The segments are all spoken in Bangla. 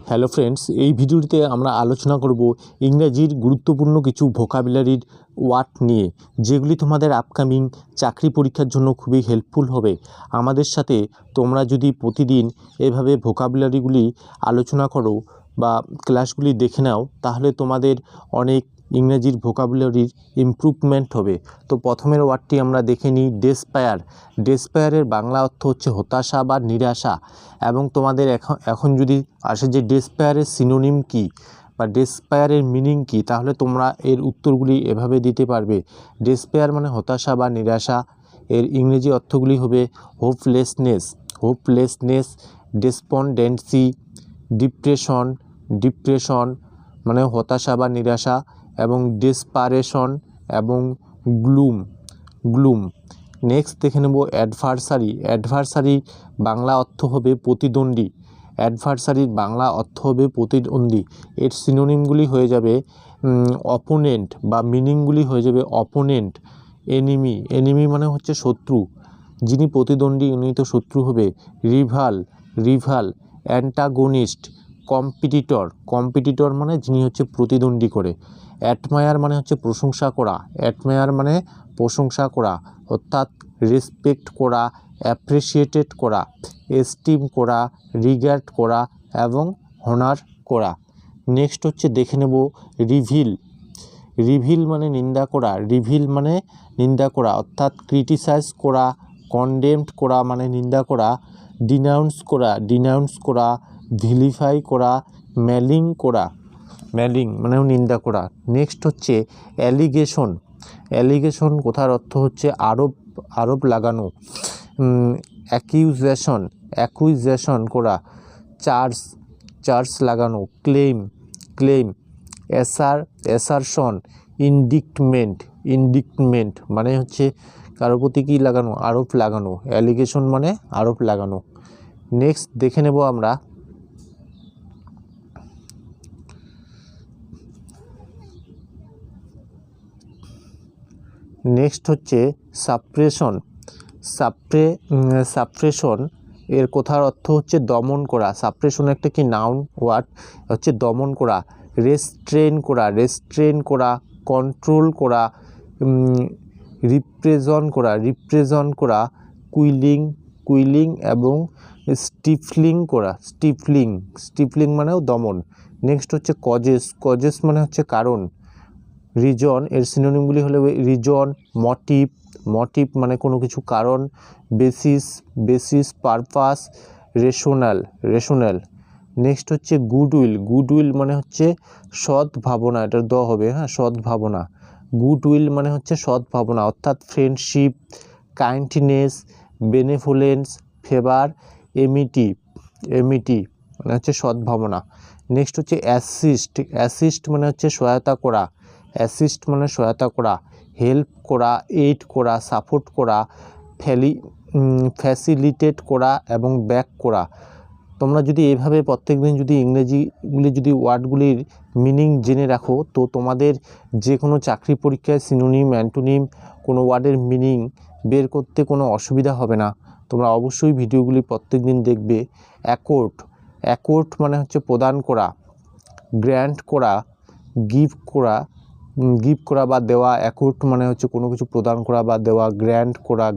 হ্যালো ফ্রেন্ডস, এই ভিডিওটিতে আমরা আলোচনা করব ইংরেজির গুরুত্বপূর্ণ কিছু ভোকাবুলারির ওয়ার্ড নিয়ে, যেগুলি তোমাদের আপকামিং চাকরি পরীক্ষার জন্য খুবই হেল্পফুল হবে। আমাদের সাথে তোমরা যদি প্রতিদিন এভাবে ভোকাবুলারিগুলি আলোচনা করো বা ক্লাসগুলি দেখে নাও, তাহলে তোমাদের অনেক ইংরেজির ভোকাবুলারির ইমপ্রুভমেন্ট হবে। তো প্রথমের ওয়ার্ডটি আমরা দেখে নিই, ডেসপায়ার। ডেসপায়ারের বাংলা অর্থ হচ্ছে হতাশা বা নিরাশা। এবং তোমাদের এখন যদি আসে যে ডেসপায়ারের সিনোনিম কী বা ডেসপায়ারের মিনিং কী, তাহলে তোমরা এর উত্তরগুলি এভাবে দিতে পারবে। ডেসপায়ার মানে হতাশা বা নিরাশা। এর ইংরেজি অর্থগুলি হবে হোপলেসনেস, ডেসপন্ডেন্সি, ডিপ্রেশন মানে হতাশা বা নিরাশা, এবং ডেসপারেশন এবং গ্লুম। নেক্সট দেখে নেব অ্যাডভার্সারি বাংলা অর্থ হবে প্রতিদ্বন্দ্বী। অ্যাডভার্সারির বাংলা অর্থ হবে প্রতিদ্বন্দ্বী। এর সিনোনিমগুলি হয়ে যাবে অপোনেন্ট বা মিনিংগুলি হয়ে যাবে অপোনেন্ট, এনিমি মানে হচ্ছে শত্রু, যিনি প্রতিদ্বন্দ্বী উনি তো শত্রু হবে। রিভাল, অ্যান্টাগনিস্ট, কম্পিটিটর মানে যিনি হচ্ছে প্রতিদ্বন্দ্বী করে। অ্যাডমায়ার মানে হচ্ছে প্রশংসা করা, অর্থাৎ রেসপেক্ট করা, অ্যাপ্রিসিয়েটেড করা, এস্টিম করা, রিগার্ড করা এবং হনার করা। নেক্সট হচ্ছে দেখে নেব রিভিল মানে নিন্দা করা, অর্থাৎ ক্রিটিসাইজ করা, কনডেমড করা মানে নিন্দা করা, ডিনাউন্স করা, ভিলিফাই করা, ম্যালিং মানেও নিন্দা করা। নেক্সট হচ্ছে অ্যালিগেশন কথার অর্থ হচ্ছে আরোপ লাগানো। অ্যাকুইজেশন করা, চার্জ লাগানো, ক্লেম, অ্যাসারশন, ইন্ডিক্টমেন্ট মানে হচ্ছে কারো প্রতি কী লাগানো, আরোপ লাগানো। অ্যালিগেশন মানে আরোপ লাগানো। নেক্সট দেখে নেব আমরা নেক্সট হচ্ছে সাপ্রেশন। এর কথার অর্থ হচ্ছে দমন করা। সাপ্রেশন একটা কি নাউন ওয়ার্ড, হচ্ছে দমন করা। রেস্ট্রেন করা, কন্ট্রোল করা, রিপ্রেজেন্ট করা, কুইলিং এবং স্টিফলিং মানেও দমন। নেক্সট হচ্ছে কজেস মানে হচ্ছে কারণ। রিজন, এর সিনোনিমগুলি হলো রিজন, মোটিভ মানে কোনো কিছু কারণ, বেসিস, পারপাস, রেশনাল। নেক্সট হচ্ছে গুডউইল মানে হচ্ছে সদ্ভাবনা, এটা হবে সদ্ভাবনা। গুডউইল মানে হচ্ছে সদ্ভাবনা, অর্থাৎ ফ্রেন্ডশিপ, কাইন্ডনেস, বেনেভোলেন্স, ফেভার, এমিটি মানে হচ্ছে সদ্ভাবনা। নেক্সট হচ্ছে অ্যাসিস্ট মানে হচ্ছে সহায়তা করা, হেল্প করা, এইড করা, সাপোর্ট করা, ফ্যাসিলিটেট করা এবং ব্যাক করা। তোমরা যদি এইভাবে প্রত্যেকদিন যদি ইংরেজিগুলি যদি ওয়ার্ডগুলির মিনিং জেনে রাখো, তো তোমাদের যে কোনো চাকরি পরীক্ষায় সিনোনিম, অ্যান্টোনিম কোনো ওয়ার্ডের মিনিং বের করতে কোনো অসুবিধা হবে না। তোমরা অবশ্যই ভিডিওগুলি প্রত্যেকদিন দেখবে। অ্যাকর্ড মানে হচ্ছে প্রদান করা, গ্র্যান্ট করা, গিভ করা বা দেওয়া। অ্যাকর্ড মানে হচ্ছে কোনো কিছু প্রদান করা বা দেওয়া।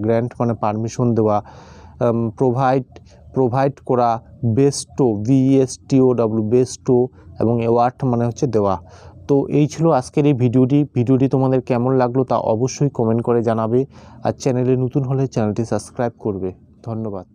গ্র্যান্ট মানে পারমিশন দেওয়া। প্রোভাইড করা, বেস্টো এবং অ্যাওয়ার্ড মানে হচ্ছে দেওয়া। তো এই ছিল আজকের এই ভিডিওটি তোমাদের কেমন লাগলো তা অবশ্যই কমেন্ট করে জানাবে। আর চ্যানেলে নতুন হলে চ্যানেলটি সাবস্ক্রাইব করবে। ধন্যবাদ।